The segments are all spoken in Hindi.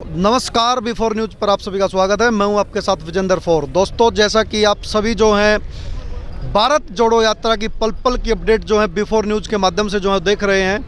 नमस्कार, बिफोर न्यूज़ पर आप सभी का स्वागत है। मैं हूं आपके साथ विजेंद्र फोर। दोस्तों, जैसा कि आप सभी जो हैं भारत जोड़ो यात्रा की पल पल की अपडेट जो है बिफोर न्यूज़ के माध्यम से जो है देख रहे हैं,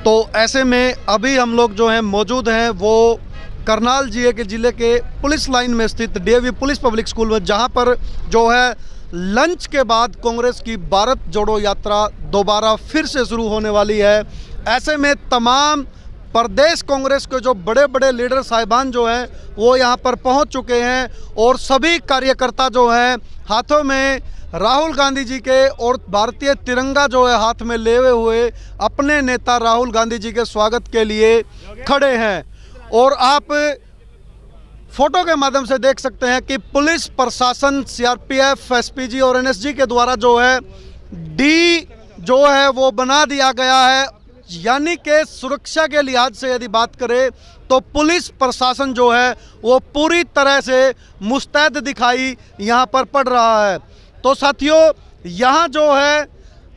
तो ऐसे में अभी हम लोग जो हैं मौजूद हैं वो करनाल जिले के पुलिस लाइन में स्थित डीएवी पुलिस पब्लिक स्कूल में, जहां पर जो है लंच के बाद कांग्रेस की भारत जोड़ो यात्रा दोबारा फिर से शुरू होने वाली है। ऐसे में तमाम प्रदेश कांग्रेस के जो बड़े बड़े लीडर साहिबान जो हैं वो यहाँ पर पहुँच चुके हैं और सभी कार्यकर्ता जो हैं हाथों में राहुल गांधी जी के और भारतीय तिरंगा जो है हाथ में लिए हुए अपने नेता राहुल गांधी जी के स्वागत के लिए खड़े हैं। और आप फोटो के माध्यम से देख सकते हैं कि पुलिस प्रशासन, सीआरपीएफ, एसपीजी और एनएसजी के द्वारा जो है डी जो है वो बना दिया गया है। यानी कि सुरक्षा के लिहाज से यदि बात करें तो पुलिस प्रशासन जो है वो पूरी तरह से मुस्तैद दिखाई यहाँ पर पड़ रहा है। तो साथियों, यहाँ जो है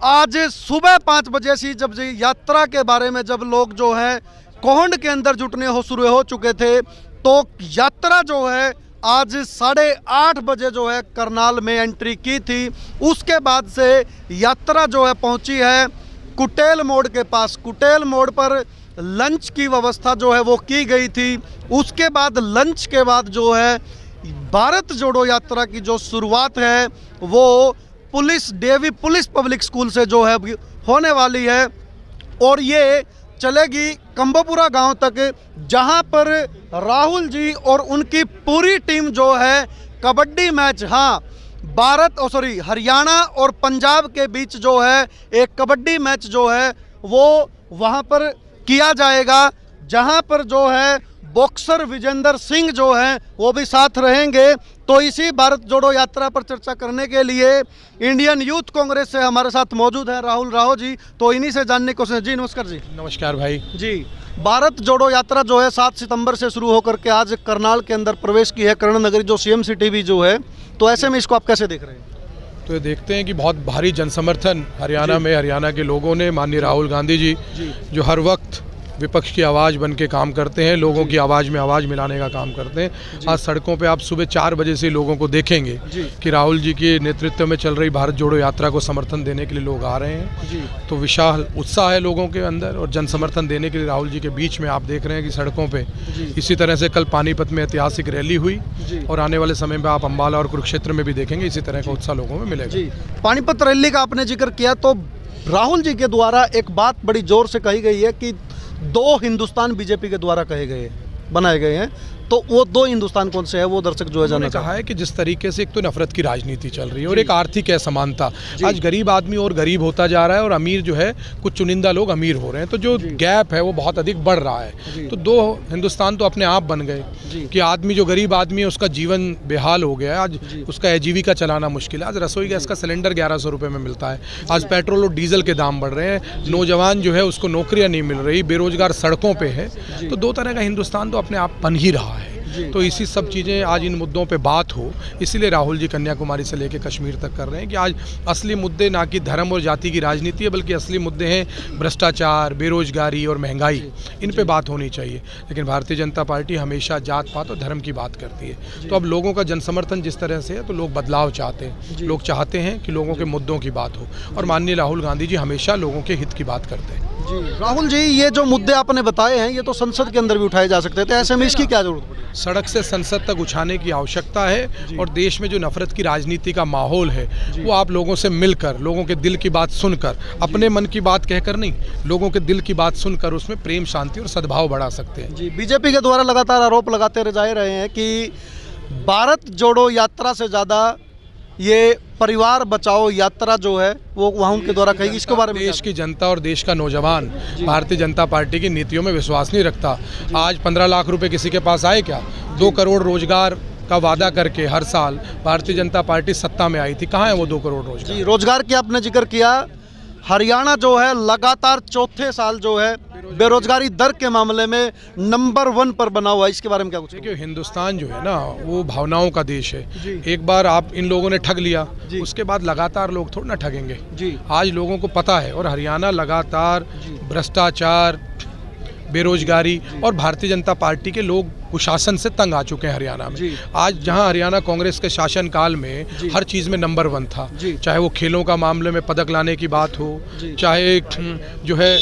आज सुबह 5 बजे से जब यात्रा के बारे में जब लोग जो है कोहंड के अंदर जुटने शुरू हो चुके थे, तो यात्रा जो है आज 8:30 बजे जो है करनाल में एंट्री की थी। उसके बाद से यात्रा जो है पहुंची है कुटेल मोड़ के पास। कुटेल मोड़ पर लंच की व्यवस्था जो है वो की गई थी। उसके बाद लंच के बाद जो है भारत जोड़ो यात्रा की जो शुरुआत है वो डीएवी पुलिस पब्लिक स्कूल से जो है होने वाली है और ये चलेगी कंबोपुरा गांव तक, जहां पर राहुल जी और उनकी पूरी टीम जो है कबड्डी मैच, हरियाणा और पंजाब के बीच जो है एक कबड्डी मैच जो है वो वहां पर किया जाएगा, जहां पर जो है बॉक्सर विजेंद्र सिंह जो हैं वो भी साथ रहेंगे। तो इसी भारत जोड़ो यात्रा पर चर्चा करने के लिए इंडियन यूथ कांग्रेस से हमारे साथ मौजूद है राहुल राव जी। तो इन्हीं से जानने की कोशिश। जी नमस्कार। जी नमस्कार भाई जी। भारत जोड़ो यात्रा जो है 7 सितंबर से शुरू होकर के आज करनाल के अंदर प्रवेश की है, कर्ण नगरी जो सीएम सिटी भी जो है, तो ऐसे में इसको आप कैसे देख रहे हैं? तो ये देखते हैं कि बहुत भारी जनसमर्थन हरियाणा के लोगों ने माननीय राहुल गांधी जी जो हर वक्त विपक्ष की आवाज़ बन के काम करते हैं, लोगों की आवाज़ में आवाज़ मिलाने का काम करते हैं। आज सड़कों पे आप सुबह 4 बजे से लोगों को देखेंगे कि राहुल जी के नेतृत्व में चल रही भारत जोड़ो यात्रा को समर्थन देने के लिए लोग आ रहे हैं। तो विशाल उत्साह है लोगों के अंदर और जन समर्थन देने के लिए राहुल जी के बीच में आप देख रहे हैं कि सड़कों पर इसी तरह से कल पानीपत में ऐतिहासिक रैली हुई और आने वाले समय में आप अम्बाला और कुरुक्षेत्र में भी देखेंगे इसी तरह का उत्साह लोगों में मिलेगा। पानीपत रैली का आपने जिक्र किया, तो राहुल जी के द्वारा एक बात बड़ी जोर से कही गई है कि 2 हिंदुस्तान बीजेपी के द्वारा बनाए गए हैं, तो वो 2 हिंदुस्तान कौन से है वो दर्शक जो है जानना कहा है कि जिस तरीके से एक तो नफरत की राजनीति चल रही है और एक आर्थिक असमानता, आज गरीब आदमी और गरीब होता जा रहा है और अमीर जो है कुछ चुनिंदा लोग अमीर हो रहे हैं, तो जो गैप है वो बहुत अधिक बढ़ रहा है। तो 2 हिंदुस्तान तो अपने आप बन गए कि आदमी जो गरीब आदमी है उसका जीवन बेहाल हो गया है, आज उसका आजीविका चलाना मुश्किल है। आज रसोई गैस का सिलेंडर 1100 रुपये में मिलता है, आज पेट्रोल और डीजल के दाम बढ़ रहे हैं, नौजवान जो है उसको नौकरियाँ नहीं मिल रही, बेरोजगार सड़कों पर है। तो 2 तरह का हिंदुस्तान तो अपने आप बन ही रहा है। तो इसी सब चीज़ें आज इन मुद्दों पे बात हो, इसीलिए राहुल जी कन्याकुमारी से लेकर कश्मीर तक कर रहे हैं कि आज असली मुद्दे ना कि धर्म और जाति की राजनीति है, बल्कि असली मुद्दे हैं भ्रष्टाचार, बेरोजगारी और महंगाई। इन पे बात होनी चाहिए। लेकिन भारतीय जनता पार्टी हमेशा जात पात और धर्म की बात करती है। तो अब लोगों का जनसमर्थन जिस तरह से है तो लोग बदलाव चाहते हैं, लोग चाहते हैं कि लोगों के मुद्दों की बात हो और माननीय राहुल गांधी जी हमेशा लोगों के हित की बात करते हैं। राहुल जी, ये जो मुद्दे आपने बताए हैं ये तो संसद के अंदर भी उठाए जा सकते हैं, तो ऐसे में इसकी क्या जरूरत है? सड़क से संसद तक उठाने की आवश्यकता है और देश में जो नफरत की राजनीति का माहौल है वो आप लोगों से मिलकर, लोगों के दिल की बात सुनकर, अपने मन की बात कहकर नहीं, लोगों के दिल की बात सुनकर उसमें प्रेम, शांति और सद्भाव बढ़ा सकते हैं। बीजेपी के द्वारा लगातार आरोप लगाते जा रहे हैं कि भारत जोड़ो यात्रा से ज़्यादा ये परिवार बचाओ यात्रा जो है वो वहाँ उनके द्वारा कही। इसके बारे में देश की जनता और देश का नौजवान भारतीय जनता पार्टी की नीतियों में विश्वास नहीं रखता। आज 15 लाख रुपए किसी के पास आए क्या? 2 करोड़ रोजगार का वादा करके हर साल भारतीय जनता पार्टी सत्ता में आई थी, कहाँ है वो 2 करोड़ रोजगार? रोजगार की आपने जिक्र किया। हरियाणा जो है लगातार 4थे साल जो है बेरोजगारी दर के मामले में नंबर 1 पर बना हुआ है, इसके बारे में क्या कुछ? देखिए, हिंदुस्तान जो है ना वो भावनाओं का देश है। एक बार आप इन लोगों ने ठग लिया, उसके बाद लगातार लोग थोड़ा ना ठगेंगे। आज लोगों को पता है और हरियाणा लगातार भ्रष्टाचार, बेरोजगारी और भारतीय जनता पार्टी के लोग कुशासन से तंग आ चुके हैं हरियाणा में। आज जहां हरियाणा कांग्रेस के शासनकाल में हर चीज़ में नंबर 1 था, चाहे वो खेलों का मामले में पदक लाने की बात हो, चाहे जो है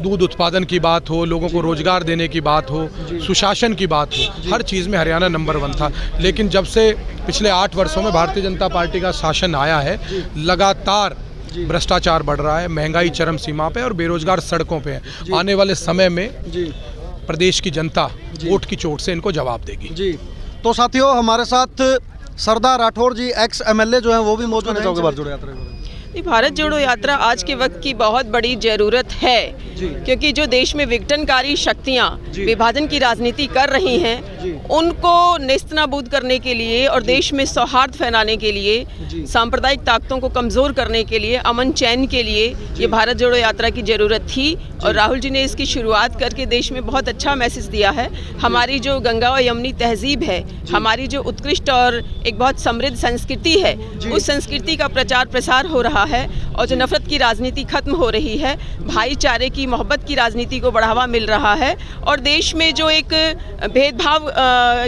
दूध उत्पादन की बात हो, लोगों को रोजगार देने की बात हो, सुशासन की बात हो, हर चीज़ में हरियाणा नंबर 1 था। लेकिन जब से पिछले 8 वर्षों में भारतीय जनता पार्टी का शासन आया है, लगातार भ्रष्टाचार बढ़ रहा है, महंगाई चरम सीमा पे और बेरोजगार सड़कों पे है। आने वाले समय में प्रदेश की जनता वोट की चोट से इनको जवाब देगी। जी, तो साथियों हमारे साथ सरदार राठौर जी एक्स MLA जो हैं वो भी मौजूद हैं। जोड़ो यात्रा भारत जोड़ो यात्रा आज के वक्त की बहुत बड़ी ज़रूरत है, क्योंकि जो देश में विघटनकारी शक्तियां विभाजन की राजनीति कर रही हैं, उनको नेस्तनाबूद करने के लिए और देश में सौहार्द फैलाने के लिए, सांप्रदायिक ताकतों को कमज़ोर करने के लिए, अमन चैन के लिए ये भारत जोड़ो यात्रा की ज़रूरत थी। और राहुल जी ने इसकी शुरुआत करके देश में बहुत अच्छा मैसेज दिया है। हमारी जो गंगा और यमुनी तहजीब है, हमारी जो उत्कृष्ट और एक बहुत समृद्ध संस्कृति है, उस संस्कृति का प्रचार प्रसार हो रहा है और जो नफरत की राजनीति खत्म हो रही है, भाईचारे की, मोहब्बत की राजनीति को बढ़ावा मिल रहा है। और देश में जो एक भेदभाव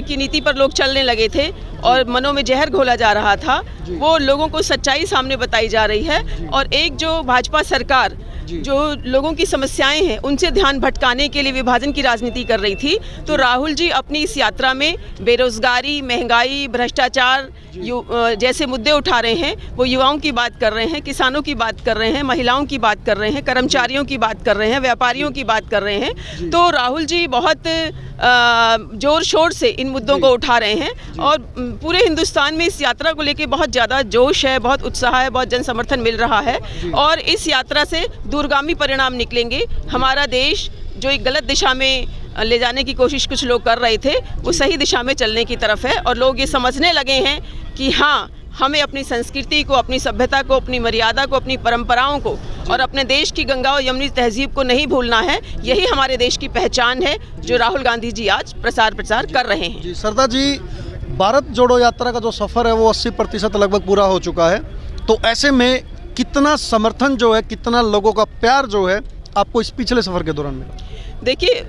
की नीति पर लोग चलने लगे थे और मनों में जहर घोला जा रहा था, वो लोगों को सच्चाई सामने बताई जा रही है। और एक जो भाजपा सरकार जो लोगों की समस्याएं हैं उनसे ध्यान भटकाने के लिए विभाजन की राजनीति कर रही थी, तो राहुल जी अपनी इस यात्रा में बेरोजगारी, महंगाई, भ्रष्टाचार जैसे मुद्दे उठा रहे हैं। वो युवाओं की बात कर रहे हैं, किसानों की बात कर रहे हैं, महिलाओं की बात कर रहे हैं, कर्मचारियों की बात कर रहे हैं, व्यापारियों की बात कर रहे हैं। तो राहुल जी बहुत जोर शोर से इन मुद्दों को उठा रहे हैं और पूरे हिंदुस्तान में इस यात्रा को लेकर बहुत ज़्यादा जोश है, बहुत उत्साह है, बहुत जन समर्थन मिल रहा है। और इस यात्रा से दूरगामी परिणाम निकलेंगे। हमारा देश जो एक गलत दिशा में ले जाने की कोशिश कुछ लोग कर रहे थे, वो सही दिशा में चलने की तरफ है। और लोग ये समझने लगे हैं कि हाँ, हमें अपनी संस्कृति को, अपनी सभ्यता को, अपनी मर्यादा को, अपनी परंपराओं को और अपने देश की गंगा और यमुनी तहजीब को नहीं भूलना है। यही हमारे देश की पहचान है, जो राहुल गांधी जी आज प्रचार कर रहे हैं। सरदार जी, भारत जोड़ो यात्रा का जो सफ़र है वो 80% लगभग पूरा हो चुका है। तो ऐसे में कितना समर्थन जो है, कितना लोगों का प्यार जो है आपको इस पिछले सफ़र के दौरान मिला? देखिए,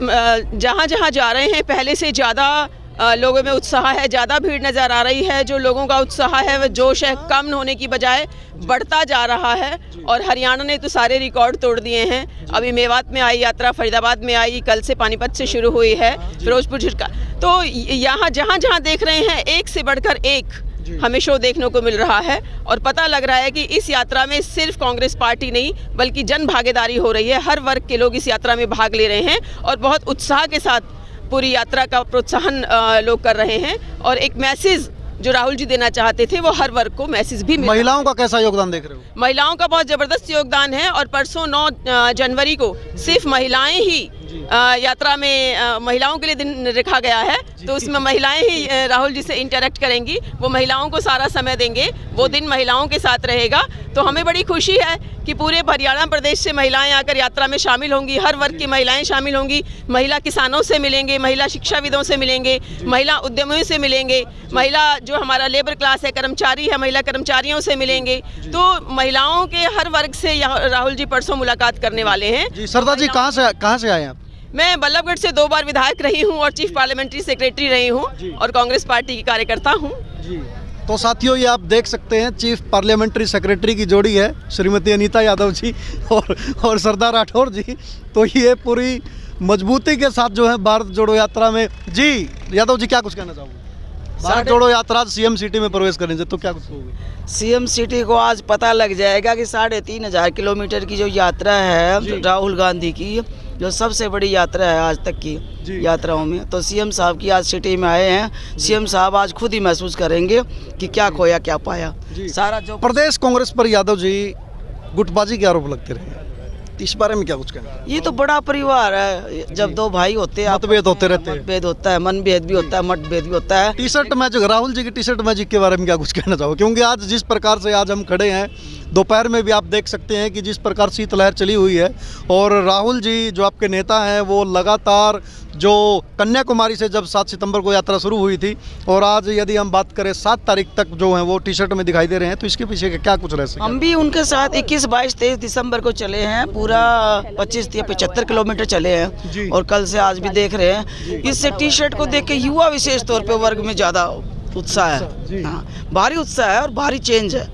जहाँ जहाँ जा रहे हैं पहले से ज़्यादा लोगों में उत्साह है, ज़्यादा भीड़ नज़र आ रही है। जो लोगों का उत्साह है, वह जोश है, कम होने की बजाय बढ़ता जा रहा है। और हरियाणा ने तो सारे रिकॉर्ड तोड़ दिए हैं। अभी मेवात में आई यात्रा, फरीदाबाद में आई, कल से पानीपत से शुरू हुई है, फिरोजपुर झिटका। तो यहाँ जहाँ जहाँ देख रहे हैं, एक से बढ़कर एक हमें शो देखने को मिल रहा है। और पता लग रहा है कि इस यात्रा में सिर्फ कांग्रेस पार्टी नहीं, बल्कि जन भागीदारी हो रही है। हर वर्ग के लोग इस यात्रा में भाग ले रहे हैं और बहुत उत्साह के साथ पूरी यात्रा का प्रोत्साहन लोग कर रहे हैं। और एक मैसेज जो राहुल जी देना चाहते थे, वो हर वर्ग को मैसेज भी मिला। महिलाओं का कैसा योगदान देख रहे हो? महिलाओं का बहुत ज़बरदस्त योगदान है। और परसों 9 जनवरी को सिर्फ महिलाएं ही यात्रा में, महिलाओं के लिए दिन रखा गया है, तो उसमें महिलाएं ही राहुल जी से इंटरेक्ट करेंगी। वो महिलाओं को सारा समय देंगे, वो दिन महिलाओं के साथ रहेगा। तो हमें बड़ी खुशी है कि पूरे हरियाणा प्रदेश से महिलाएं आकर यात्रा में शामिल होंगी। हर वर्ग की महिलाएं शामिल होंगी। महिला किसानों से मिलेंगे, महिला शिक्षाविदों से मिलेंगे, महिला उद्यमियों से मिलेंगे, महिला जो हमारा लेबर क्लास है, कर्मचारी है, महिला कर्मचारियों से मिलेंगे। तो महिलाओं के हर वर्ग से राहुल जी परसों मुलाकात करने वाले हैं। जी, सरदार जी कहाँ से आए आप? मैं बल्लभगढ़ से 2 बार विधायक रही हूँ और चीफ पार्लियामेंट्री सेक्रेटरी रही हूँ और कांग्रेस पार्टी की कार्यकर्ता हूँ। तो साथियों, ये आप देख सकते हैं, चीफ पार्लियामेंट्री सेक्रेटरी की जोड़ी है श्रीमती अनीता यादव जी और सरदार राठौर जी। तो ये पूरी मजबूती के साथ जो है भारत जोड़ो यात्रा में। जी यादव जी, क्या कुछ कहना चाहोगे? भारत जोड़ो यात्रा CM सिटी में प्रवेश करेंगे तो क्या कुछ होगा? CM सिटी को आज पता लग जाएगा कि 3500 किलोमीटर की जो यात्रा है राहुल गांधी की, जो सबसे बड़ी यात्रा है आज तक की यात्राओं में, तो CM साहब की आज सिटी में आए हैं। CM साहब आज खुद ही महसूस करेंगे कि क्या खोया क्या पाया। सारा जो प्रदेश कांग्रेस पर यादव जी गुटबाजी के आरोप लगते रहे, इस बारे में क्या कुछ कहना? ये तो बड़ा परिवार है। जब 2 भाई होते हैं, मतभेद होते रहते हैं, मतभेद होता है, मनभेद भी होता है, मतभेद भी होता है। टी-शर्ट मैजिक, राहुल जी की टी-शर्ट मैजिक के बारे में क्या कुछ कहना चाहो? क्योंकि आज जिस प्रकार से आज हम खड़े हैं दोपहर में भी आप देख सकते हैं कि जिस प्रकार शीतलहर चली हुई है। और राहुल जी जो आपके नेता हैं वो लगातार जो कन्याकुमारी से जब 7 सितंबर को यात्रा शुरू हुई थी और आज यदि हम बात करें 7 तारीख तक जो है वो टी शर्ट में दिखाई दे रहे हैं, तो इसके पीछे क्या कुछ रहस्य है? हम भी उनके साथ 21, 22, 23 दिसंबर को चले हैं, पूरा 25 या 75 किलोमीटर चले हैं और कल से आज भी देख रहे हैं। इससे टी शर्ट को देख के युवा विशेष तौर पे वर्ग में ज़्यादा उत्साह है, हाँ, भारी उत्साह है और भारी चेंज है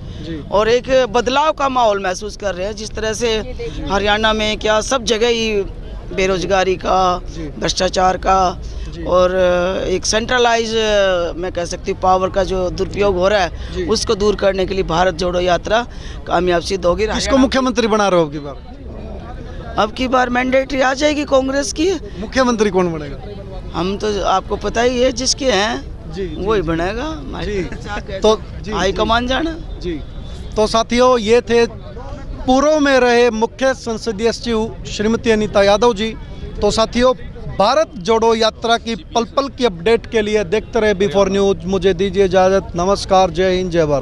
और एक बदलाव का माहौल महसूस कर रहे हैं। जिस तरह से हरियाणा में क्या सब जगह ही बेरोजगारी का, भ्रष्टाचार का और एक सेंट्रलाइज मैं कह सकती हूँ पावर का जो दुरुपयोग हो रहा है, उसको दूर करने के लिए भारत जोड़ो यात्रा कामयाब सिद्ध होगी। किसको मुख्यमंत्री बना रहे हो अब की बार? अब की बार मैंडेटरी आ जाएगी कांग्रेस की। मुख्यमंत्री कौन बनेगा? हम तो आपको पता ही है, जिसके हैं वही बनेगा। तो हाईकमान जाना जी। तो साथियों, ये थे पूर्व में रहे मुख्य संसदीय सचिव श्रीमती अनीता यादव जी। तो साथियों, भारत जोड़ो यात्रा की पल पल की अपडेट के लिए देखते रहे B4 न्यूज। मुझे दीजिए इजाज़त। नमस्कार, जय हिंद, जय भारत।